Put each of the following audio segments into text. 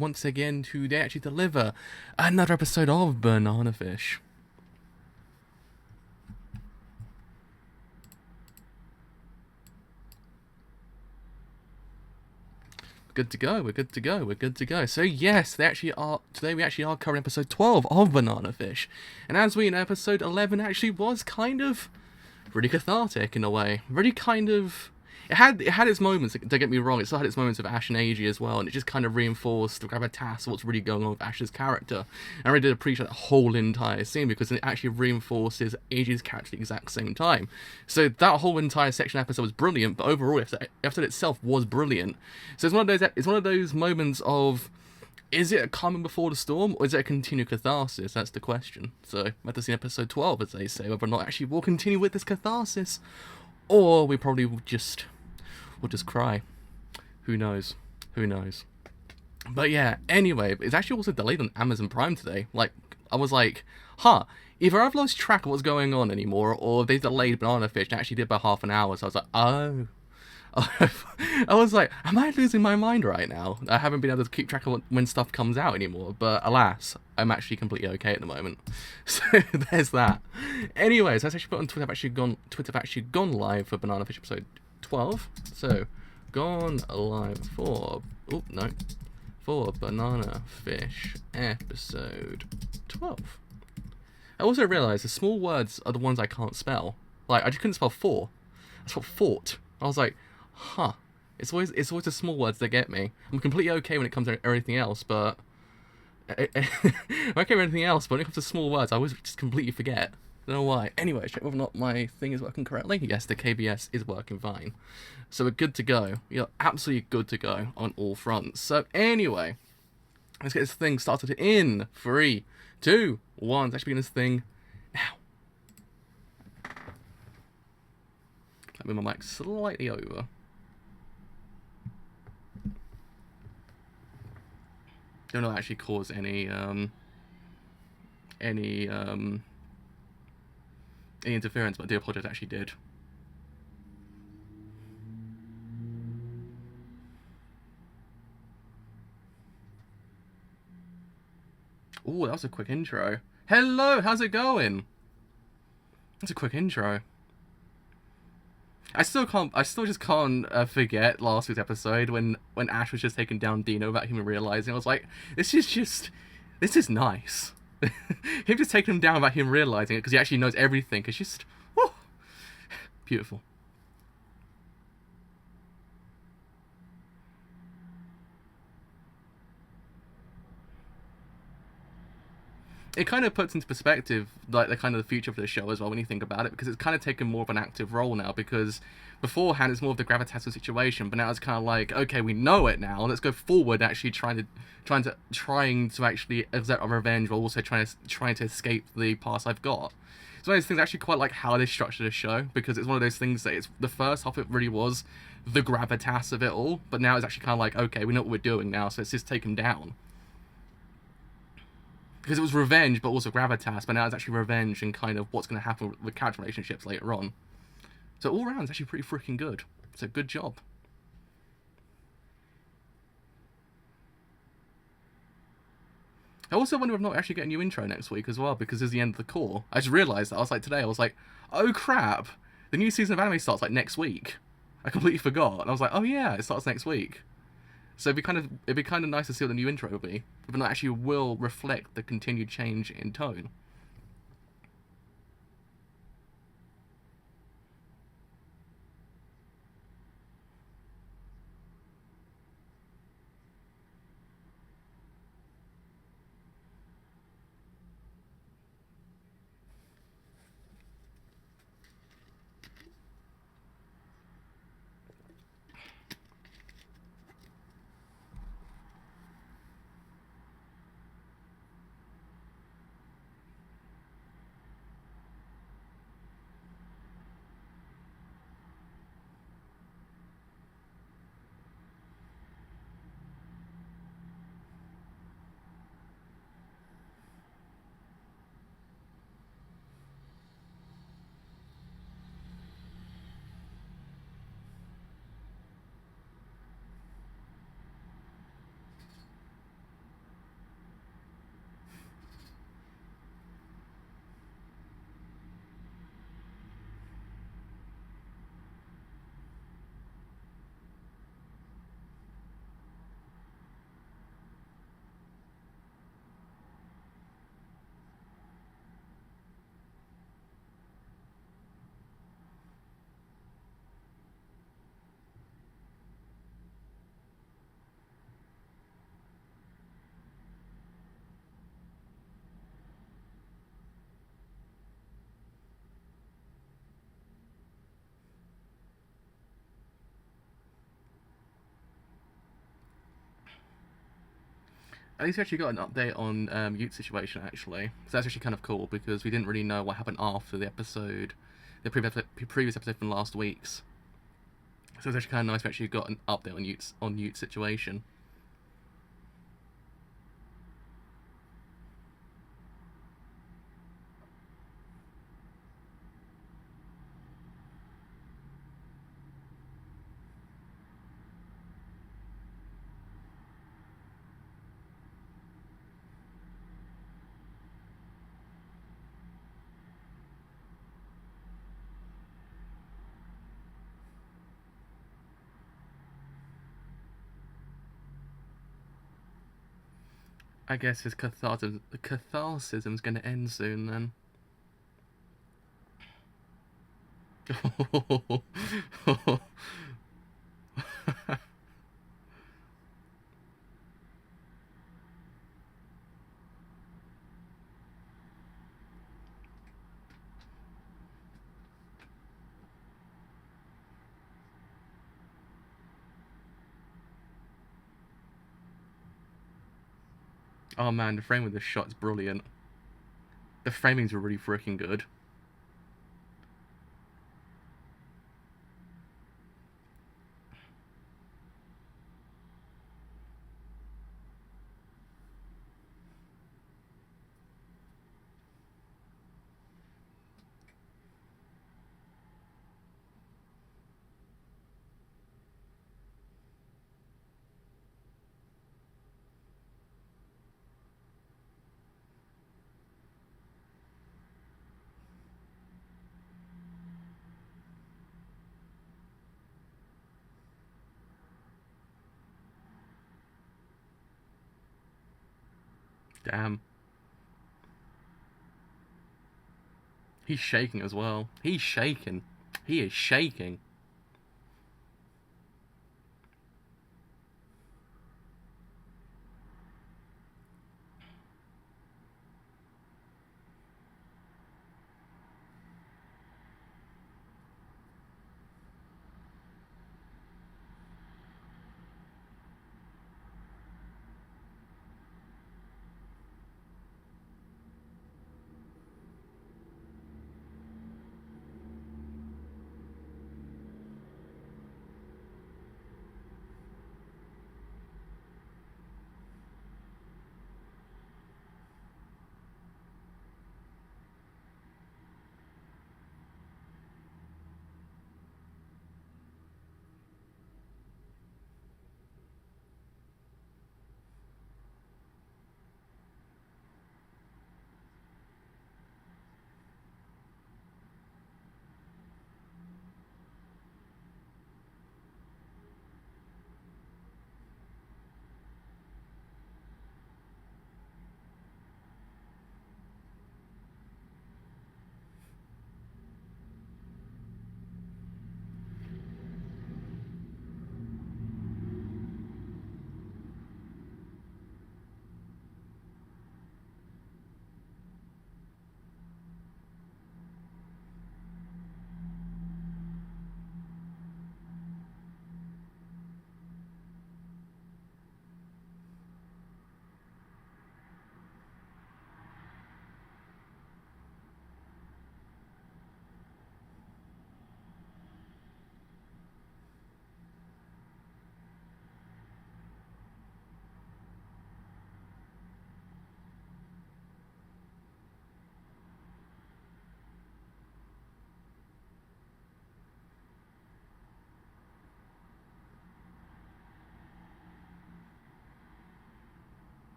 once again today actually deliver another episode of Banana Fish. Good to go, we're good to go, we're good to go. So yes, today we actually are covering episode 12 of Banana Fish. And as we know, episode 11 actually was kind of really cathartic in a way. Really kind of... It had its moments, don't get me wrong, it still had its moments of Ash and Eiji as well, and it just kind of reinforced the gravitas of what's really going on with Ash's character. And I really did appreciate that whole entire scene, because it actually reinforces Eiji's character at the exact same time. So that whole entire section episode was brilliant, but overall the episode itself was brilliant. So it's one of those moments of, is it a calming before the storm, or is it a continued catharsis? That's the question. So we have to see episode 12, as they say, whether or not actually we'll continue with this catharsis, or we probably will just cry. Who knows? Who knows? But yeah, anyway, it's actually also delayed on Amazon Prime today. Like, I was like, either I've lost track of what's going on anymore, or they delayed Banana Fish and actually did by half an hour. So I was like, oh. I was like, am I losing my mind right now? I haven't been able to keep track of when stuff comes out anymore. But alas, I'm actually completely okay at the moment. So there's that. Anyways, that's actually put on Twitter. Twitter have actually gone live for Banana Fish episode 12. So gone live for Banana Fish episode 12. I also realised the small words are the ones I can't spell. Like, I just couldn't spell for. I spelled fort. I was like, it's always the small words that get me. I'm completely okay when it comes to everything else, but I'm okay with everything else, but when it comes to small words, I always just completely forget. I don't know why. Anyway, check whether or not my thing is working correctly. Yes, the KBS is working fine. So we're good to go. You're absolutely good to go on all fronts. So anyway, let's get this thing started in 3, 2, 1. Let's begin this thing now. Let me move my mic slightly over. Don't know that actually cause any interference, but I do apologize, actually did. Ooh, that was a quick intro. Hello, how's it going? That's a quick intro. I still just can't forget last week's episode when Ash was just taking down Dino without him realizing. I was like, this is nice. Him just taking him down without him realizing it, because he actually knows everything. It's just, whew, beautiful. It kind of puts into perspective like the kind of the future of the show as well when you think about it, because it's kind of taken more of an active role now, because beforehand it's more of the gravitas situation, but now it's kind of like, okay, we know it now, let's go forward actually trying to actually exert our revenge, while also trying to escape the past I've got. It's one of those things I actually quite like how they structured the show, because it's one of those things that it's the first half, it really was the gravitas of it all, but now it's actually kind of like, okay, we know what we're doing now, so let's just take him down. Because it was revenge, but also gravitas, but now it's actually revenge and kind of what's going to happen with character relationships later on. So all around, it's actually pretty freaking good. So good job. I also wonder if I'm not actually getting a new intro next week as well, because it's the end of the cour. I just realised that. I was like, today, I was like, oh crap, the new season of anime starts like next week. I completely forgot. And I was like, oh yeah, it starts next week. So it'd be kind of nice to see what the new intro will be, but it actually will reflect the continued change in tone. At least we actually got an update on Yute's situation, actually. So that's actually kind of cool, because we didn't really know what happened after the episode, the previous episode from last week's. So it's actually kind of nice we actually got an update on Yute's situation. I guess his catharsism's going to end soon then. Oh man, the frame with this shot is brilliant. The framings were really freaking good. Damn. He's shaking as well. He's shaking. He is shaking.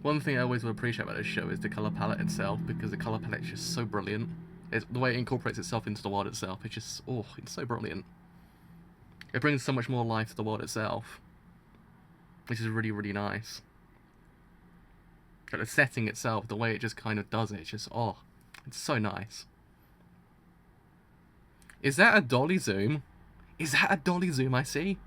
One thing I always will appreciate about this show is the colour palette itself, because the colour palette is just so brilliant. The way it incorporates itself into the world itself, it's just, oh, it's so brilliant. It brings so much more life to the world itself, which is really, really nice. But the setting itself, the way it just kind of does it, it's just, oh, it's so nice. Is that a dolly zoom? Is that a dolly zoom I see?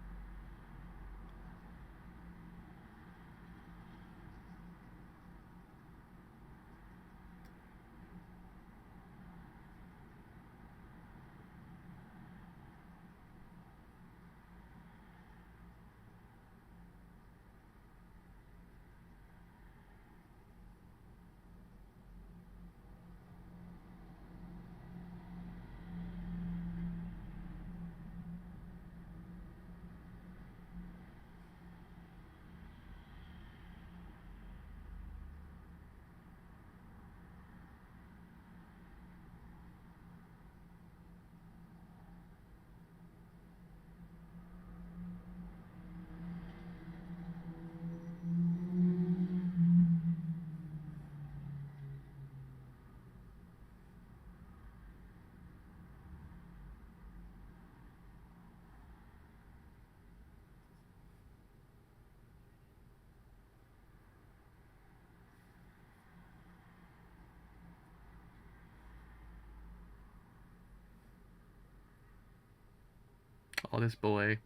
Oh, this boy.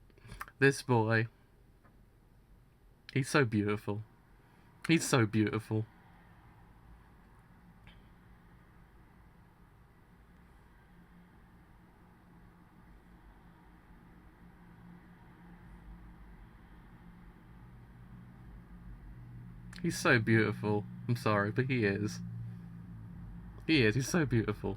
This boy. He's so beautiful. He's so beautiful. He's so beautiful. I'm sorry, but he is. He is. He's so beautiful.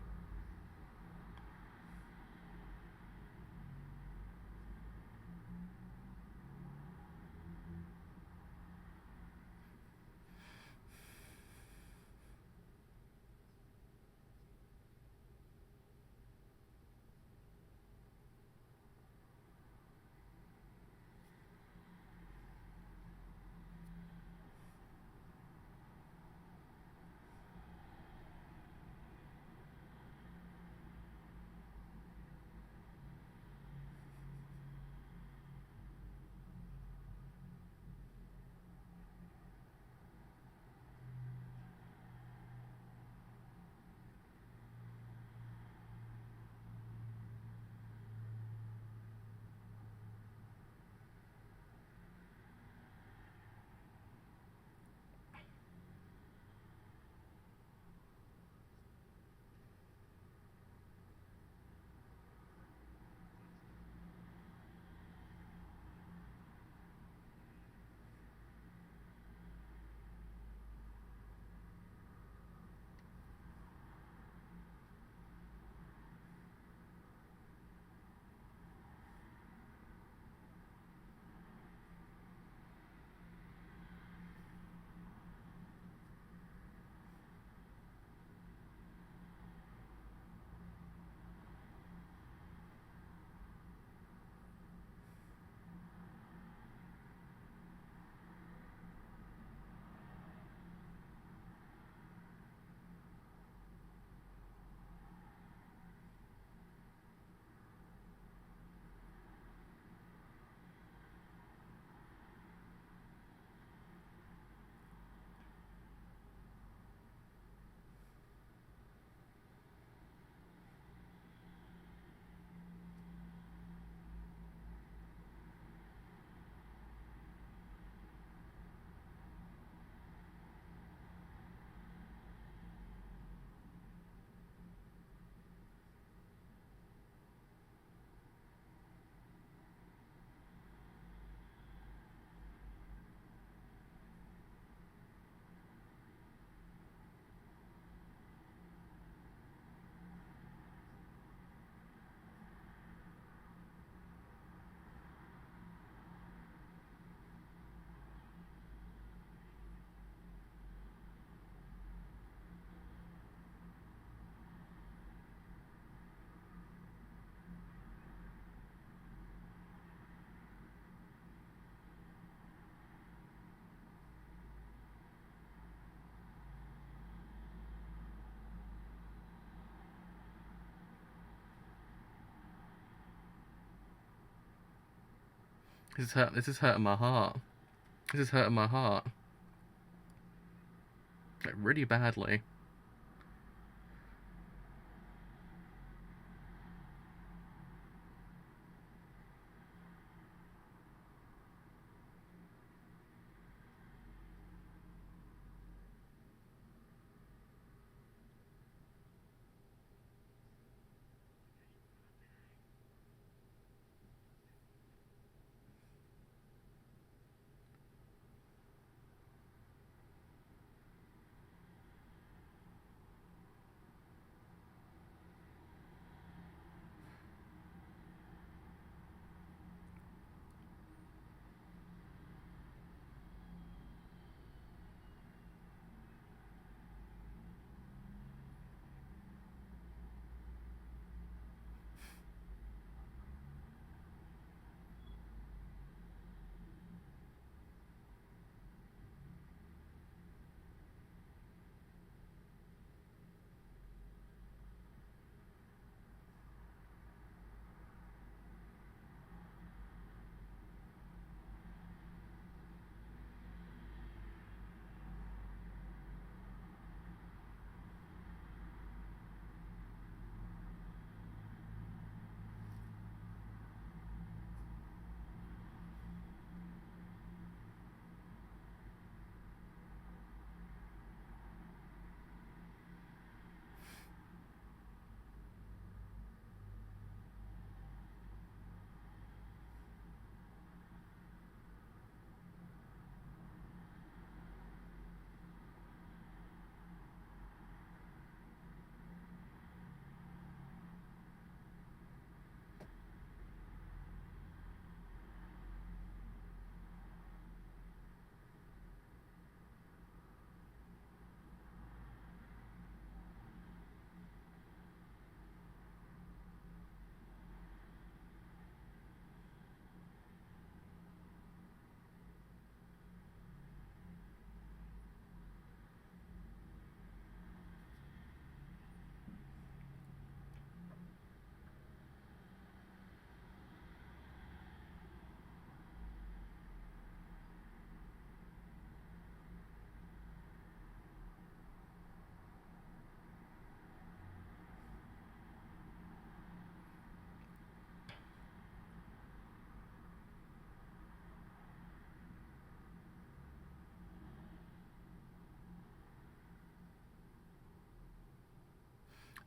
This is hurting my heart. This is hurting my heart. Like, really badly.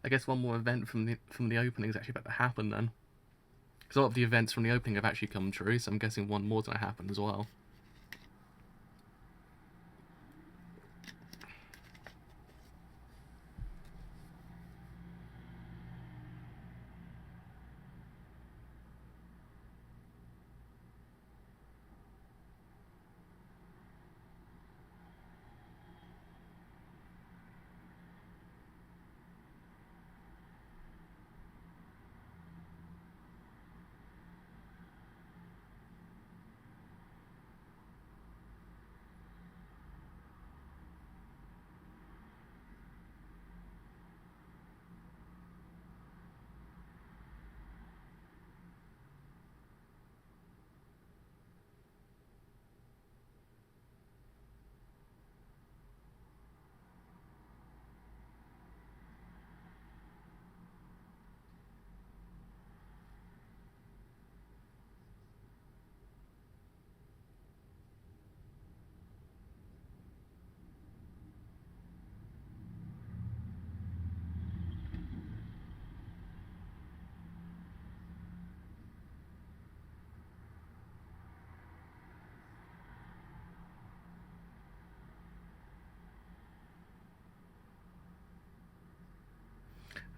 I guess one more event from the opening is actually about to happen then. Because a lot of the events from the opening have actually come true, so I'm guessing one more is going to happen as well.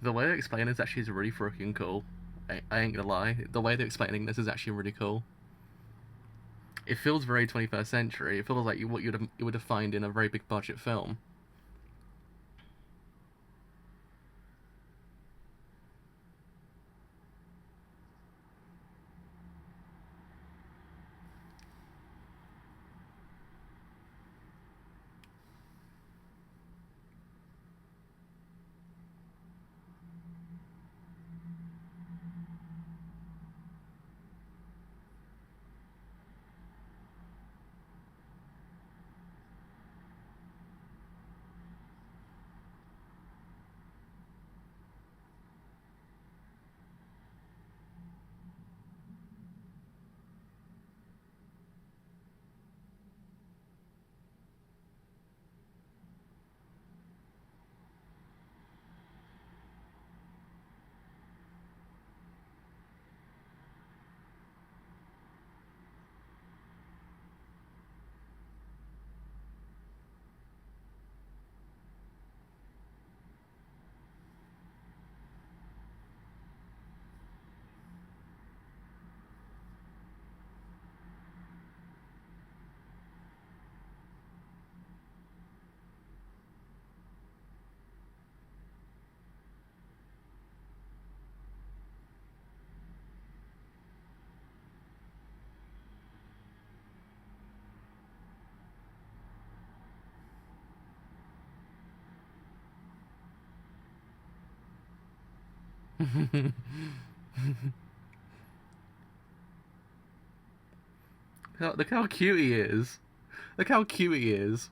The way they're explaining this actually is really freaking cool. I ain't gonna lie. The way they're explaining this is actually really cool. It feels very 21st century. It feels like what you would have found in a very big budget film. Look how cute he is. Look how cute he is.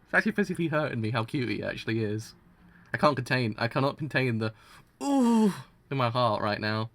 It's actually physically hurting me how cute he actually is. I cannot contain the ooh in my heart right now.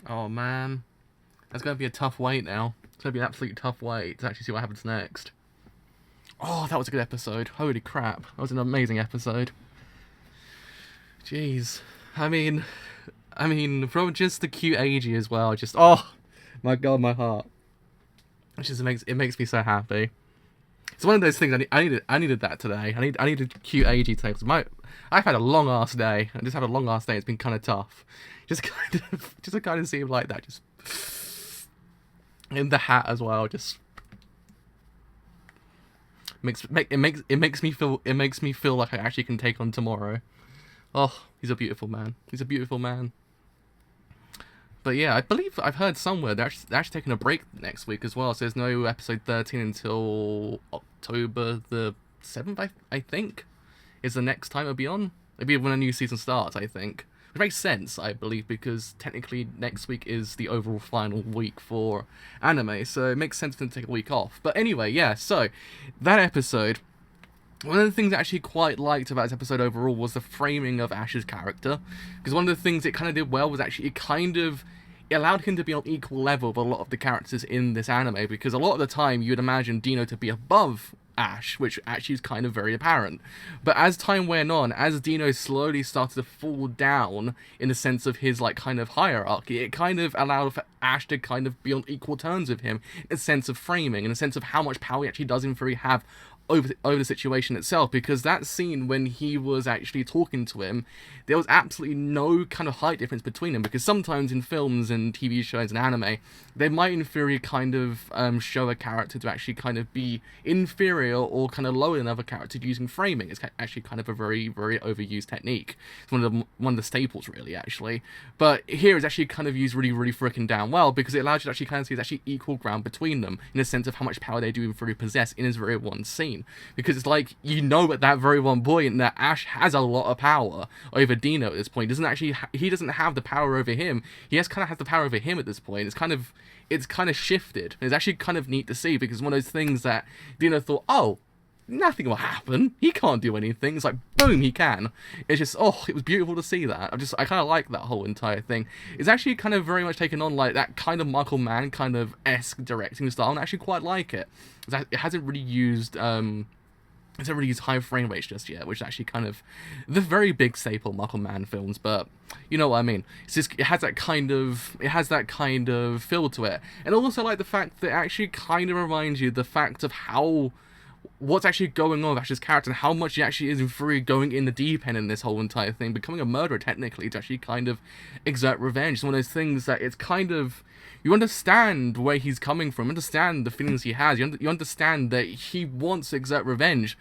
Oh man, that's gonna be a tough wait now. It's gonna be an absolute tough wait to actually see what happens next. Oh, that was a good episode. Holy crap, that was an amazing episode. Jeez, I mean, from just the cute AG as well. Just my god, my heart. It makes me so happy. It's one of those things I needed that today. I needed cute AG tapes. I've had a long ass day. I just had a long ass day. It's been kind of tough. Just to kind of see him like that. Just in the hat as well. Just makes me feel like I actually can take on tomorrow. Oh, he's a beautiful man. He's a beautiful man. But yeah, I believe I've heard somewhere they're actually taking a break next week as well. So there's no episode 13 until October the 7th, I think, is the next time it'll be on. It'll be when a new season starts, I think. Which makes sense, I believe, because technically next week is the overall final week for anime. So it makes sense for them to take a week off. But anyway, yeah, so that episode... One of the things I actually quite liked about this episode overall was the framing of Ash's character. Because one of the things it kind of did well was actually it allowed him to be on equal level with a lot of the characters in this anime. Because a lot of the time you'd imagine Dino to be above Ash, which actually is kind of very apparent. But as time went on, as Dino slowly started to fall down in the sense of his like kind of hierarchy, it kind of allowed for Ash to kind of be on equal terms with him in a sense of framing, in a sense of how much power he actually does in theory have over the situation itself. Because that scene when he was actually talking to him, there was absolutely no kind of height difference between them, because sometimes in films and TV shows and anime, they might in theory kind of show a character to actually kind of be inferior or kind of lower than other characters using framing. It's actually kind of a very, very overused technique. It's one of the staples, really, actually. But here it's actually kind of used really, really freaking damn well, because it allows you to actually kind of see there's actually equal ground between them in the sense of how much power they do in theory possess in this very one scene. Because it's like, you know, at that very one point that Ash has a lot of power over Dino at this point. He doesn't have the power over him. He has the power over him at this point. It's kind of shifted. It's actually kind of neat to see, because it's one of those things that Dino thought, oh, nothing will happen. He can't do anything. It's like, boom, he can. It's just, it was beautiful to see that. I kind of like that whole entire thing. It's actually kind of very much taken on like that kind of Michael Mann kind of esque directing style, and I actually quite like it. It hasn't really used high frame rates just yet, which is actually kind of the very big staple of Michael Mann films, but you know what I mean. It has that kind of feel to it. And I also like the fact that it actually kind of reminds you the fact of what's actually going on with Ash's character, and how much he actually is in theory going in the deep end in this whole entire thing, becoming a murderer technically to actually kind of exert revenge. It's one of those things that it's kind of, you understand where he's coming from, understand the feelings he has, you understand that he wants to exert revenge,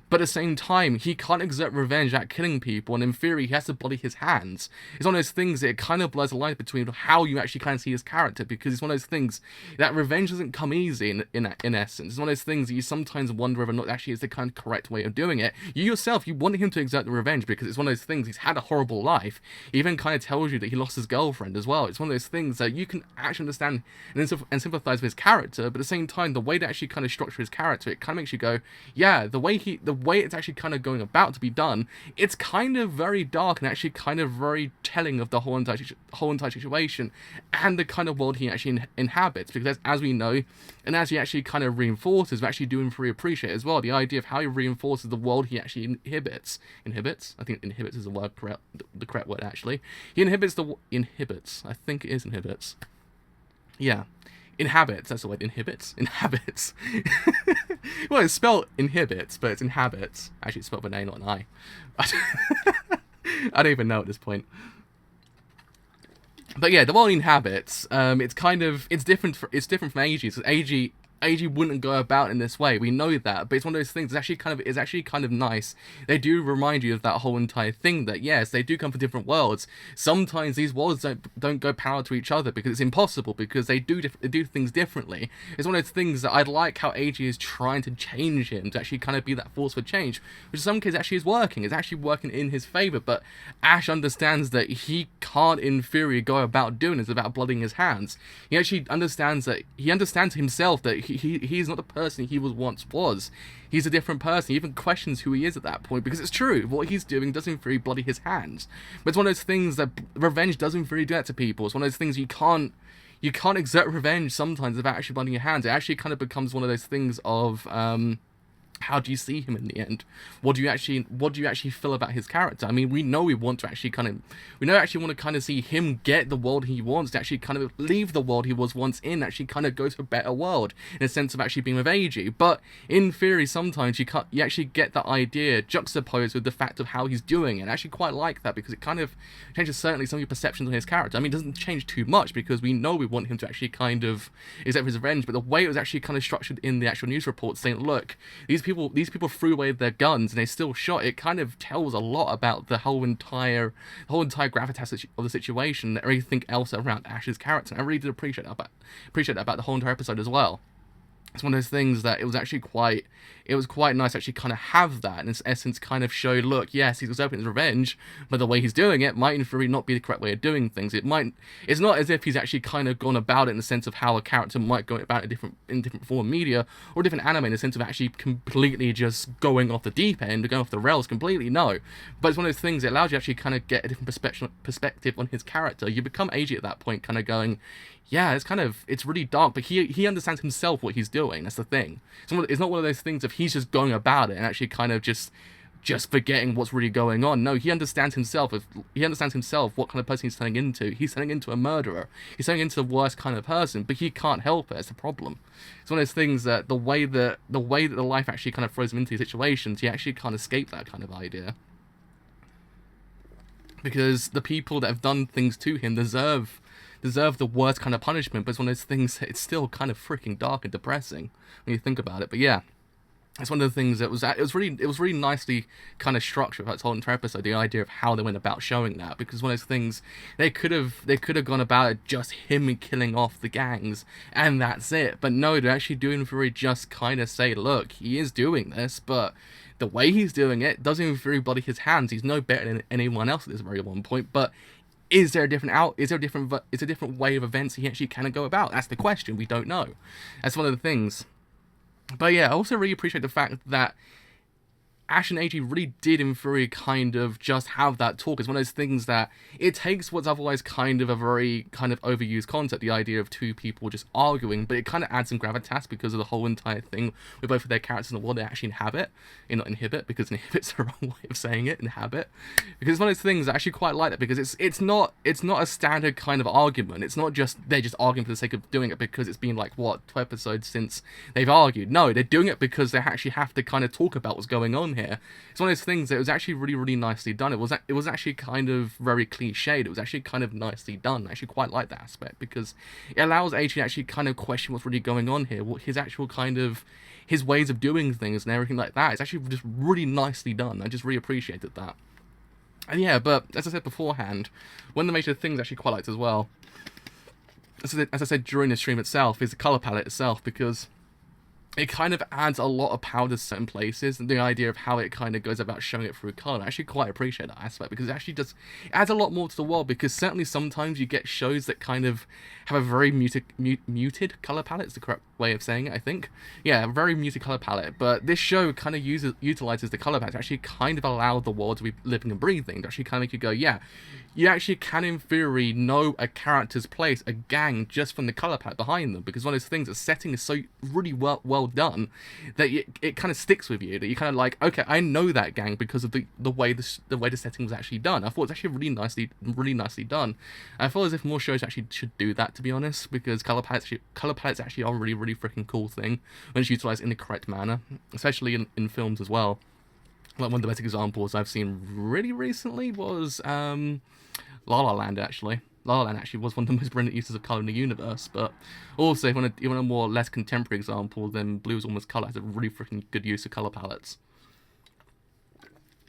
but at the same time, he can't exert revenge at killing people, and in theory, he has to bloody his hands. It's one of those things that it kind of blurs the line between how you actually kind of see his character, because it's one of those things that revenge doesn't come easy in essence. It's one of those things that you sometimes wonder whether or not actually is the kind of correct way of doing it. You yourself, you want him to exert the revenge, because it's one of those things, he's had a horrible life. He even kind of tells you that he lost his girlfriend as well. It's one of those things that you can actually understand and sympathize with his character, but at the same time, the way they actually kind of structure his character, it kind of makes you go, yeah, the way it's actually kind of going about to be done, it's kind of very dark and actually kind of very telling of the whole entire situation and the kind of world he actually inhabits. Because as we know, and as he actually kind of reinforces, we're actually doing for appreciate as well, the idea of how he reinforces the world he actually inhibits. I think inhibits is the correct word actually. He inhibits I think it is inhibits. Yeah. Inhabits, that's the word, inhibits. Well, it's spelled inhibits, but it's inhabits. Actually, it's spelled with an A, not an I. I don't even know at this point. But yeah, the world inhabits, it's different from AG, because AG wouldn't go about in this way. We know that, but it's one of those things. It's actually kind of nice. They do remind you of that whole entire thing. That yes, they do come from different worlds. Sometimes these worlds don't go parallel to each other because it's impossible. Because they do things differently. It's one of those things that I like how AG is trying to change him to actually kind of be that force for change, which in some cases actually is working. It's actually working in his favor. But Ash understands that he can't, in theory, go about doing this without blooding his hands. He actually understands himself that he's not the person he once was. He's a different person. He even questions who he is at that point, because it's true. What he's doing doesn't really bloody his hands. But it's one of those things that revenge doesn't really do that to people. It's one of those things you can't exert revenge sometimes without actually blooding your hands. It actually kind of becomes one of those things of how do you see him in the end? What do you actually feel about his character? I mean, we know we want to actually want to kind of see him get the world he wants, to actually kind of leave the world he was once in, actually kind of go to a better world, in a sense of actually being with Eiji. But in theory, sometimes you actually get that idea juxtaposed with the fact of how he's doing it. And I actually quite like that, because it kind of changes certainly some of your perceptions on his character. I mean, it doesn't change too much, because we know we want him to actually kind of accept his revenge, but the way it was actually kind of structured in the actual news report, saying, look, these people threw away their guns and they still shot, it kind of tells a lot about the whole entire gravitas of the situation, everything else around Ash's character. And I really did appreciate that about the whole entire episode as well. It's one of those things that it was quite nice to actually kind of have that, and in essence kind of show, look, yes, he's hoping his revenge, but the way he's doing it might in theory not be the correct way of doing things. It's not as if he's actually kind of gone about it in the sense of how a character might go about it in different form of media, or different anime, in the sense of actually completely just going off the deep end, going off the rails completely, no. But it's one of those things that allows you to actually kind of get a different perspective on his character. You become Eiji at that point, kind of going, yeah, it's really dark, but he understands himself what he's doing. That's the thing. It's not one of those things of he's just going about it and actually kind of just forgetting what's really going on. No, he understands himself. He understands himself what kind of person he's turning into. He's turning into a murderer. He's turning into the worst kind of person, but he can't help it. It's a problem. It's one of those things that the way that the life actually kind of throws him into these situations, he actually can't escape that kind of idea. Because the people that have done things to him deserve the worst kind of punishment, but it's one of those things that it's still kind of freaking dark and depressing when you think about it. But yeah, it's one of the things that it was really nicely kind of structured throughout this whole entire episode, the idea of how they went about showing that, because one of those things they could have gone about it just him killing off the gangs and that's it. But no, they're actually doing for it, just kind of say, look, he is doing this, but the way he's doing it doesn't even really bloody his hands. He's no better than anyone else at this very one point, but is there a different way of events he actually can go about? That's the question. We don't know. That's one of the things. But yeah, I also really appreciate the fact that Ash and Eiji really did in theory kind of just have that talk. It's one of those things that it takes what's otherwise kind of a very kind of overused concept, the idea of two people just arguing, but it kind of adds some gravitas because of the whole entire thing with both of their characters and what they actually inhabit, and not inhibit, because inhibit's the wrong way of saying it, inhabit. Because it's one of those things I actually quite like that, because it's not a standard kind of argument. It's not just they're just arguing for the sake of doing it because it's been like, what, 2 episodes since they've argued. No, they're doing it because they actually have to kind of talk about what's going on here. It's one of those things that it was actually really, really nicely done. It was actually kind of very cliched. It was actually kind of nicely done. I actually quite like that aspect, because it allows Eiji to actually kind of question what's really going on here, what his actual kind of his ways of doing things and everything like that. It's actually just really nicely done. I just really appreciated that. And yeah, but as I said beforehand, one of the major things I actually quite liked as well, as I said during the stream itself, is the colour palette itself, because it kind of adds a lot of power to certain places, and the idea of how it kind of goes about showing it through colour. I actually quite appreciate that aspect, because it actually it adds a lot more to the world, because certainly sometimes you get shows that kind of have a very muted colour palette, is the correct way of saying it, I think. Yeah, a very muted colour palette, but this show kind of utilises the colour palette to actually kind of allow the world to be living and breathing, to actually kind of make you go, yeah, you actually can in theory know a character's place, a gang, just from the colour palette behind them, because one of those things, the setting is so really well done that it kind of sticks with you, that you kind of like, okay, I know that gang because of the way the setting was actually done. I thought it was actually really nicely done. I feel as if more shows actually should do that, to be honest, because colour palettes actually are a really, really freaking cool thing when it's utilised in the correct manner, especially in films as well. Like, one of the best examples I've seen really recently was La La Land, actually. La La Land actually was one of the most brilliant uses of colour in the universe, but also, if you want a more less contemporary example, then Blue is Almost Colour has a really freaking good use of colour palettes.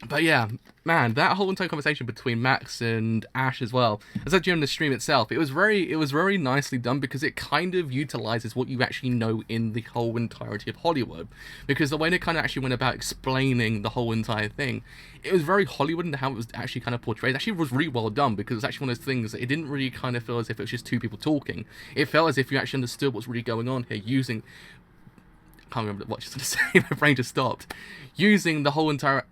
But yeah, man, that whole entire conversation between Max and Ash as well, as I said during the stream itself, it was very nicely done, because it kind of utilizes what you actually know in the whole entirety of Hollywood. Because the way they kind of actually went about explaining the whole entire thing, it was very Hollywood, and how it was actually kind of portrayed. It actually was really well done, because it's actually one of those things that it didn't really kind of feel as if it was just two people talking. It felt as if you actually understood what's really going on here, using can't remember what she's going to say. My brain just stopped. Using the whole entirety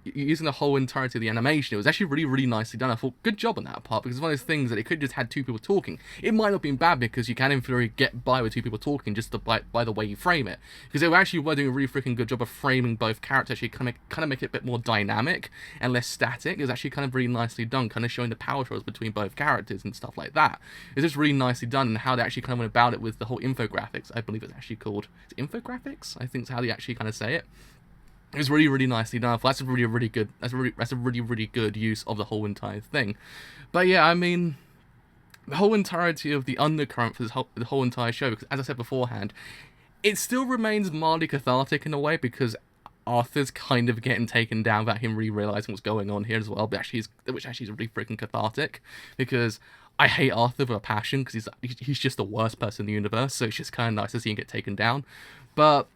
of the animation, it was actually really, really nicely done. I thought, good job on that part, because it's one of those things that it could have just had two people talking. It might not have been bad because you can in theory get by with two people talking just by the way you frame it, because they actually were doing a really freaking good job of framing both characters. Actually, kind of make it a bit more dynamic and less static. It was actually kind of really nicely done, kind of showing the power struggles between both characters and stuff like that. It's just really nicely done, and how they actually kind of went about it with the whole infographics. I believe it's actually called infographics. I think it's how they actually kind of say it. It was really, really nicely done. That's a really, really good. That's a really, really good use of the whole entire thing. But yeah, I mean, the whole entirety of the undercurrent for the whole entire show, because as I said beforehand, it still remains mildly cathartic in a way, because Arthur's kind of getting taken down without him really realizing what's going on here as well. But which actually is really freaking cathartic, because I hate Arthur with a passion, because he's just the worst person in the universe. So it's just kind of nice to see him get taken down. But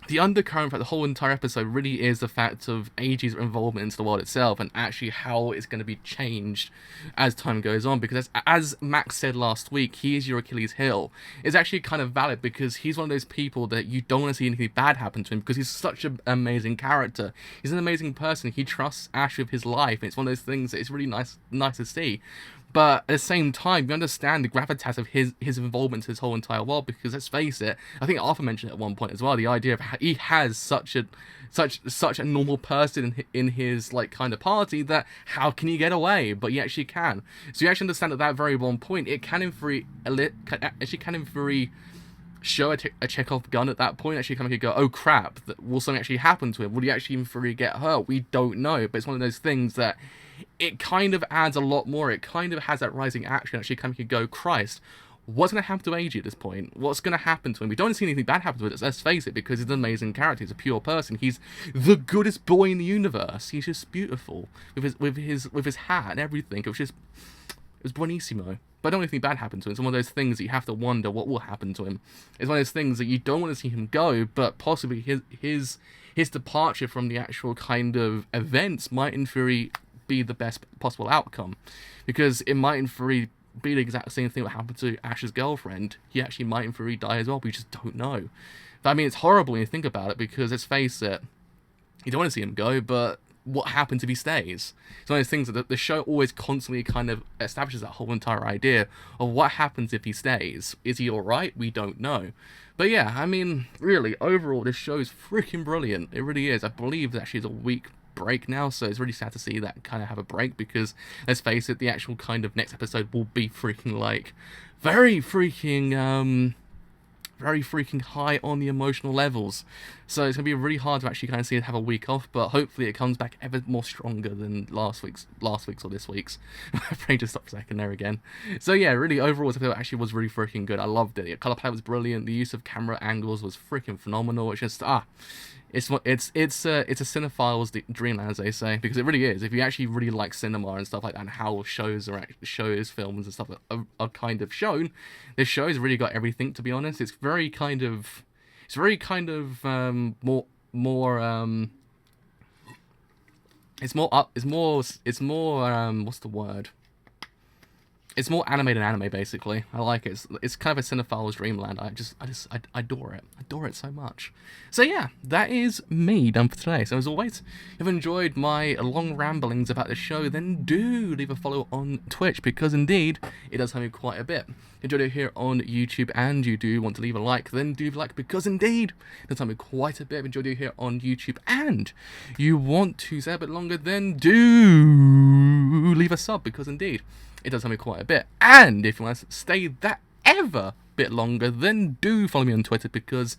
the undercurrent for the whole entire episode really is the fact of AG's involvement into the world itself, and actually how it's going to be changed as time goes on, because as Max said last week, he is your Achilles heel. It's actually kind of valid, because he's one of those people that you don't want to see anything bad happen to him, because he's such an amazing character. He's an amazing person. He trusts Ash with his life, and it's one of those things that it's really nice to see. But at the same time, you understand the gravitas of his involvement in his whole entire world, because let's face it, I think Arthur mentioned it at one point as well, the idea of how he has such a normal person in his like kind of party, that how can he get away? But he actually can. So you actually understand at that very one point, it can in theory show a Chekhov gun at that point. Actually kind of go, oh crap, will something actually happen to him? Will he actually in theory get hurt? We don't know, but it's one of those things that it kind of adds a lot more. It kind of has that rising action. Actually kind of go, Christ, what's going to happen to AG at this point? What's going to happen to him? We don't see anything bad happen to it, let's face it, because he's an amazing character. He's a pure person. He's the goodest boy in the universe. He's just beautiful with his hat and everything. It was buonissimo. But I don't want anything bad happen to him. It's one of those things that you have to wonder what will happen to him. It's one of those things that you don't want to see him go, but possibly his departure from the actual kind of events might in theory be the best possible outcome, because it might in theory be the exact same thing that happened to Ash's girlfriend. He actually might in theory die as well, but we just don't know. But I mean, it's horrible when you think about it, because let's face it, you don't want to see him go, but what happens if he stays? It's one of those things that the show always constantly kind of establishes that whole entire idea of what happens if he stays. Is he alright? We don't know. But yeah, I mean, really, overall, this show is freaking brilliant. It really is. I believe that actually is a week break now, so it's really sad to see that kind of have a break, because let's face it, the actual kind of next episode will be freaking like very freaking high on the emotional levels, so it's gonna be really hard to actually kind of see it have a week off, but hopefully it comes back ever more stronger than last week's or this week's. My brain just stopped for a second there again. So yeah, really overall this episode actually was really freaking good. I loved it. The color palette was brilliant. The use of camera angles was freaking phenomenal. It's just it's a cinephile's dreamland, as they say, because it really is. If you actually really like cinema and stuff like that, and how films, and stuff are kind of shown, this show has really got everything. To be honest, it's very kind of more what's the word? It's more animated anime, basically. I like it. It's kind of a cinephile's dreamland. I adore it. I adore it so much. So yeah, that is me done for today. So as always, if you enjoyed my long ramblings about the show, then do leave a follow on Twitch, because indeed, it does help me quite a bit. If you enjoyed it here on YouTube and you do want to leave a like, then do leave a like, because indeed, it does help me quite a bit. If you enjoyed it here on YouTube and you want to stay a bit longer, then do leave a sub, because indeed, it does help me quite a bit. And if you want to stay that ever bit longer, then do follow me on Twitter, because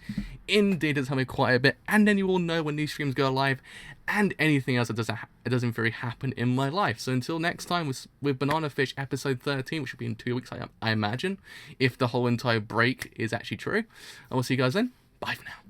indeed it does help me quite a bit. And then you will know when these streams go live and anything else that doesn't very happen in my life. So until next time with Banana Fish episode 13, which will be in 2 weeks, I imagine, if the whole entire break is actually true. I will see you guys then. Bye for now.